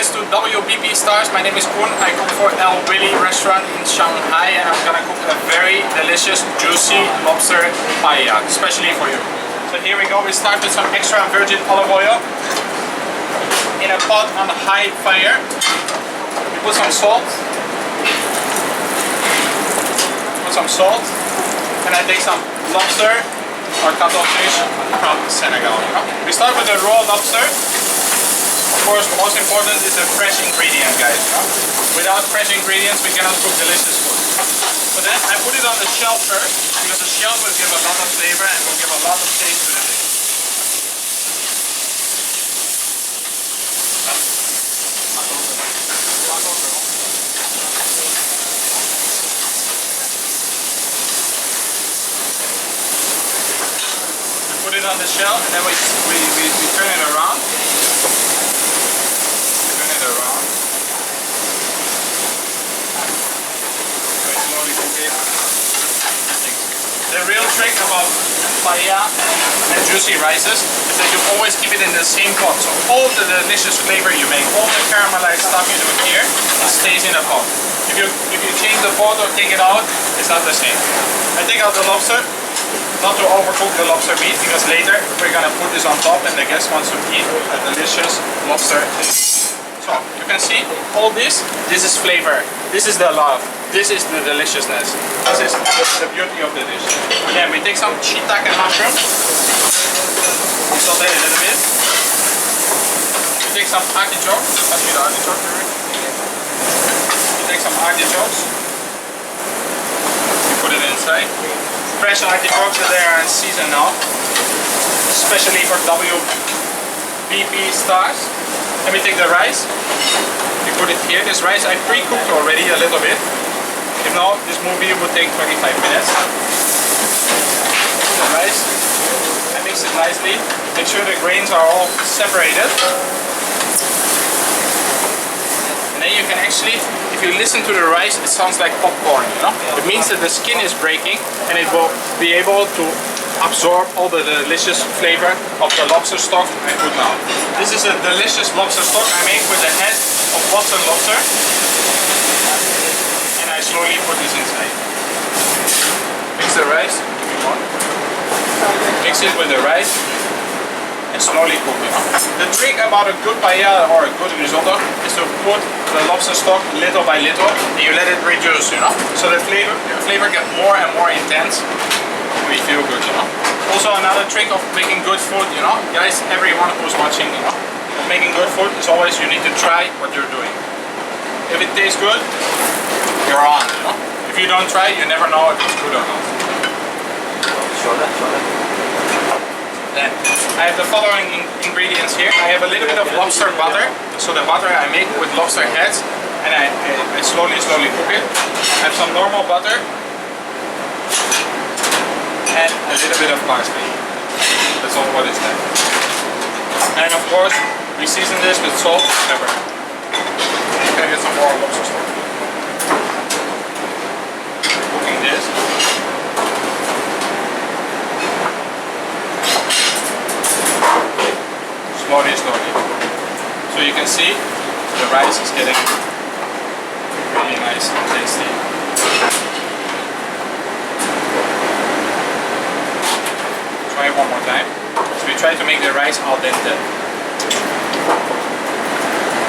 guys to WBP Stars. My name is Koen. I cook for Willy restaurant in Shanghai, and I'm gonna cook a very delicious, juicy lobster paella, especially for you. So here we go. We start with some extra virgin olive oil in a pot on a high fire. We put some salt. And I take some lobster or cuttlefish from Senegal. We start with the raw lobster. Of course, most important is the fresh ingredients, guys. Without fresh ingredients, we cannot cook delicious food. So then I put it on the shell first, because the shell will give a lot of flavor and will give a lot of taste to the dish. We put it on the shell and then we turn it around. The real trick about paella and juicy rices is that you always keep it in the same pot. So all the delicious flavor you make, all the caramelized stuff you do here, it stays in the pot. If you change the pot or take it out, it's not the same. I take out the lobster, not to overcook the lobster meat, because later we're gonna put this on top and the guest wants to eat a delicious lobster. So you can see all this is flavor, this is the love, this is the deliciousness, this is the beauty of the dish. Again, we take some shiitake mushroom, we saute it a little bit. We take some artichoke, pass me the artichoke. We take some artichokes, we put it inside. Fresh artichokes that they are seasoned now, especially for WBP Stars. Then we take the rice, we put it here. This rice I pre-cooked already a little bit. If not, this movie would take 25 minutes. The rice, I mix it nicely. Make sure the grains are all separated. And then you can actually, if you listen to the rice, it sounds like popcorn, you know? It means that the skin is breaking and it will be able to absorb all the delicious flavor of the lobster stock I put now. This is a delicious lobster stock I make with the head of Watson lobster. And I slowly put this inside. Mix the rice, mix it with the rice and slowly cook it. The trick about a good paella or a good risotto is to put the lobster stock little by little and you let it reduce, you know? So the flavor gets more and more intense. We feel good, you know. Also another trick of making good food, you know, guys, everyone who's watching, you know, making good food is always you need to try what you're doing. If it tastes good, you're on, you know. If you don't try, you never know if it's good or not. Then I have the following ingredients here. I have a little bit of lobster butter. So the butter I make with lobster heads, and I slowly cook it. I have some normal butter. And a little bit of parsley. That's all what is left. And of course, we season this with salt and pepper. I'm gonna get some more lobster stock. Cooking this. Slowly. So you can see the rice is getting really nice and tasty. Try it one more time. So we try to make the rice al dente.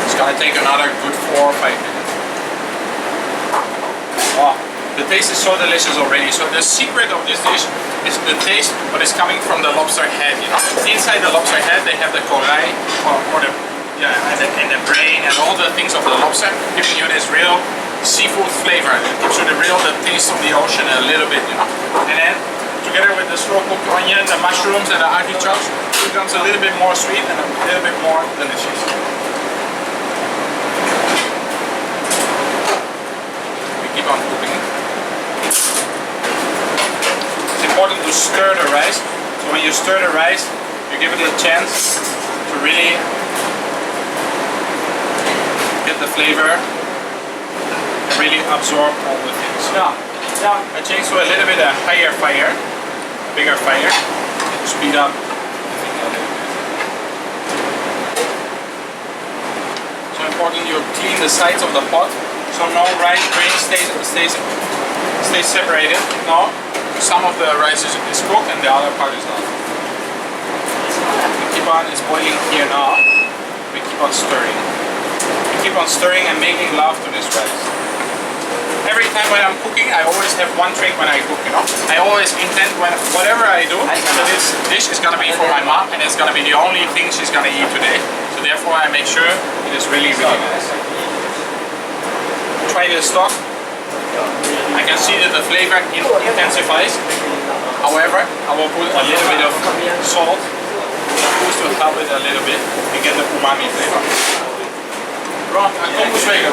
It's gonna take another good 4 or 5 minutes. Oh, the taste is so delicious already. So the secret of this dish is the taste, what is coming from the lobster head. You know, inside the lobster head they have the corail and the brain and all the things of the lobster, giving you this real seafood flavor. It gives you the taste of the ocean a little bit, you know. And then together with the slow cooked onion, the mushrooms and the artichokes, it becomes a little bit more sweet and a little bit more delicious. We keep on cooking it. It's important to stir the rice. So when you stir the rice, you give it a chance to really get the flavor and really absorb all the things. Now I change to a little bit higher fire. Bigger fire to speed up the thing a little bit. So important important you clean the sides of the pot so no rice grain stays separated. Now, some of the rice is cooked and the other part is not. We keep on, it's boiling here now. We keep on stirring. We keep on stirring and making love to this rice. Every time when I'm cooking, I always have one trick when I cook, you know. I always intend whatever I do, so this dish is gonna be for my mom and it's gonna be the only thing she's gonna eat today. So therefore I make sure it is really, really nice. Try the stock. I can see that the flavor intensifies. However, I will put a little bit of salt just to help it a little bit and get the umami flavor. Ron, kom eens weg.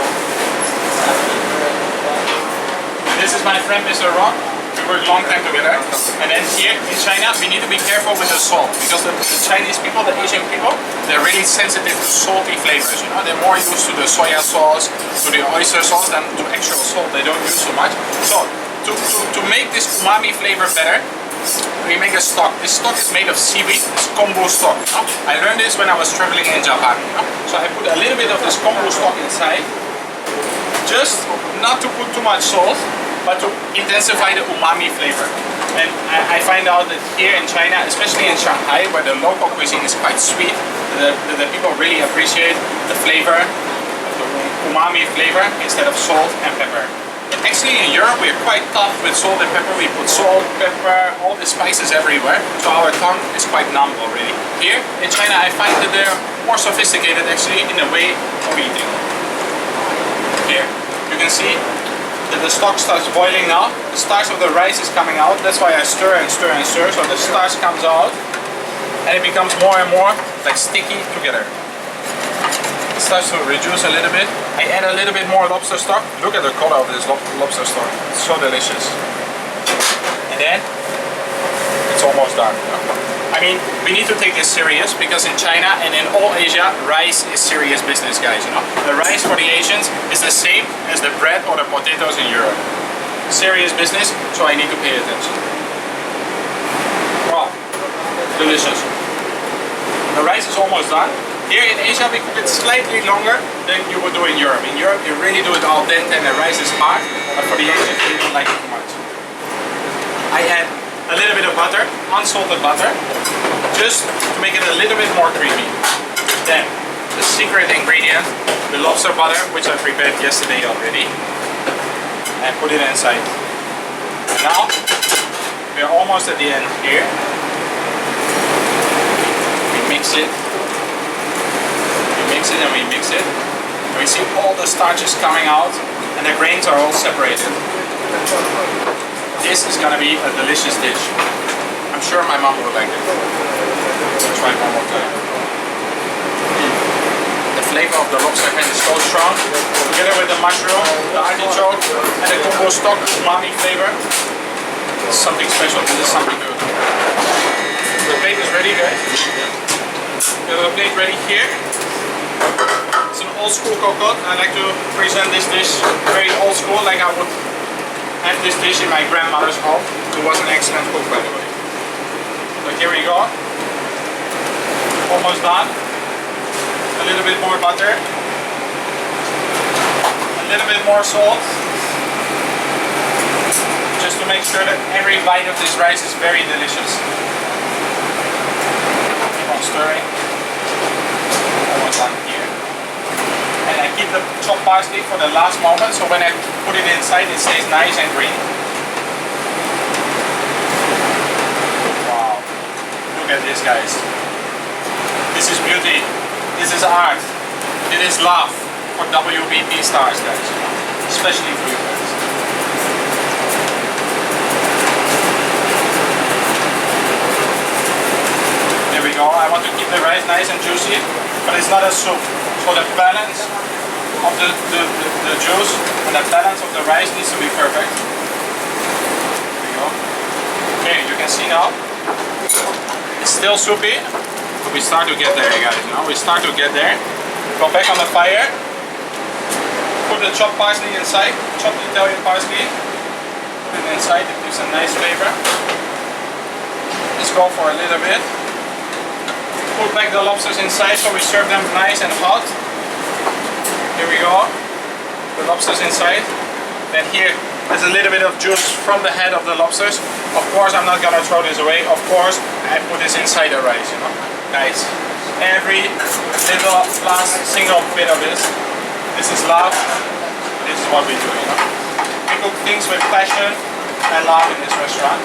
This is my friend Mr. Ron. We work a long time together. And then here in China, we need to be careful with the salt because the Chinese people, the Asian people, they're really sensitive to salty flavors. You know, they're more used to the soya sauce, to the oyster sauce than to actual salt. They don't use so much. So to make this umami flavor better, we make a stock. This stock is made of seaweed. It's kombu stock. You know? I learned this when I was traveling in Japan. You know? So I put a little bit of this kombu stock inside, just not to put too much salt, but to intensify the umami flavor. And I find out that here in China, especially in Shanghai, where the local cuisine is quite sweet, the people really appreciate the flavor, the umami flavor, instead of salt and pepper. And actually in Europe we're quite tough with salt and pepper. We put salt, pepper, all the spices everywhere, so our tongue is quite numb already. Here in China I find that they're more sophisticated actually in the way of eating. Here you can see that the stock starts boiling now. The starch of the rice is coming out. That's why I stir and stir and stir, so the starch comes out and it becomes more and more like sticky together. It starts to reduce a little bit. I add a little bit more lobster stock. Look at the color of this lobster stock. It's so delicious. And then it's almost done. I mean, we need to take this serious because in China and in all Asia, rice is serious business, guys. You know, the rice for the Asians is the same as the bread or the potatoes in Europe. Serious business, so I need to pay attention. Wow, delicious. The rice is almost done. Here in Asia, we cook it slightly longer than you would do in Europe. In Europe, you really do it al dente and the rice is hard, but for the Asians, they don't like it too much. I add a little bit of butter, unsalted butter, just to make it a little bit more creamy. Then, the secret ingredient, the lobster butter, which I prepared yesterday already, and put it inside. Now, we are almost at the end here. We mix it. We mix it and we mix it. And we see all the starches coming out and the grains are all separated. This is gonna be a delicious dish. I'm sure my mom will like it. Let's try it one more time. The flavor of the lobster head is so strong, together with the mushroom, the artichoke, and the kombu stock umami flavor. It's something special. This is something good. The plate is ready, guys. We have a plate ready here. It's an old school coconut. I like to present this dish very old school, like I would have this dish in my grandmother's home, who was an excellent cook, by the way. So here we go. Almost done. A little bit more butter. A little bit more salt. Just to make sure that every bite of this rice is very delicious. Keep on stirring. Almost done here. And I keep the chopped parsley for the last moment, so when I put it inside, it stays nice and green. Wow. Look at this, guys. This is beauty. This is art. It is love for WBP stars, guys. Especially for you guys. There we go. I want to keep the rice nice and juicy, but it's not a soup. So the balance of the juice and the balance of the rice needs to be perfect. There we go. Okay, you can see now. It's still soupy. We start to get there, guys. Now we start to get there. Go back on the fire. Put the chopped parsley inside. Chopped Italian parsley. Put it inside. It gives a nice flavor. Let's go for a little bit. Put back the lobsters inside so we serve them nice and hot. Here we go. The lobsters inside. Then here there's a little bit of juice from the head of the lobsters. Of course, I'm not gonna throw this away. Of course, I put this inside the rice, you know. Guys, every little last single bit of this is love. This is what we do, you know. We cook things with passion and love in this restaurant.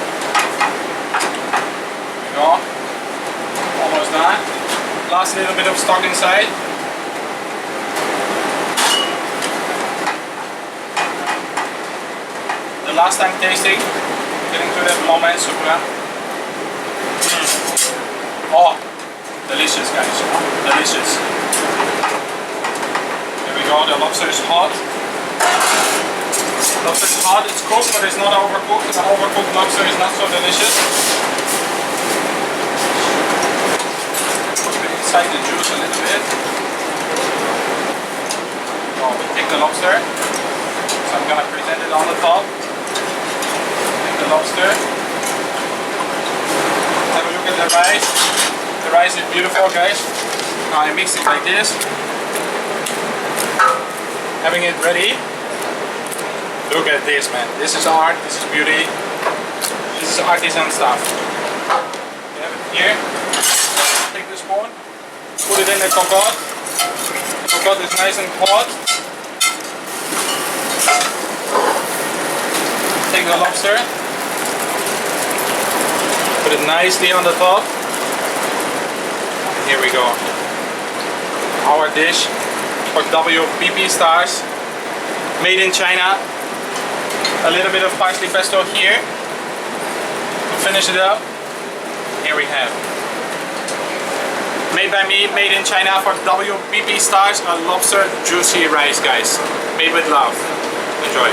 Here we go. Almost done. Last little bit of stock inside. The last time tasting, getting to that moment, super. Oh, delicious, guys. Delicious. There we go. The lobster is hot. Lobster is hot. It's cooked, but it's not overcooked. An overcooked lobster is not so delicious. Inside the juice a little bit. Oh, we take the lobster, so I'm gonna present it on the top. Take the lobster. Have a look at the rice. The rice is beautiful, guys. Now I mix it like this. Having it ready. Look at this, man. This is art. This is beauty. This is artisan stuff. You have it here. Take the spoon. Put it in the cocotte. The cocotte is nice and hot. Take the lobster. Put it nicely on the top. And here we go. Our dish for WPP stars. Made in China. A little bit of parsley pesto here. To finish it up. Here we have. Made by me, made in China for WPP stars, a lobster juicy rice, guys. Made with love. Enjoy.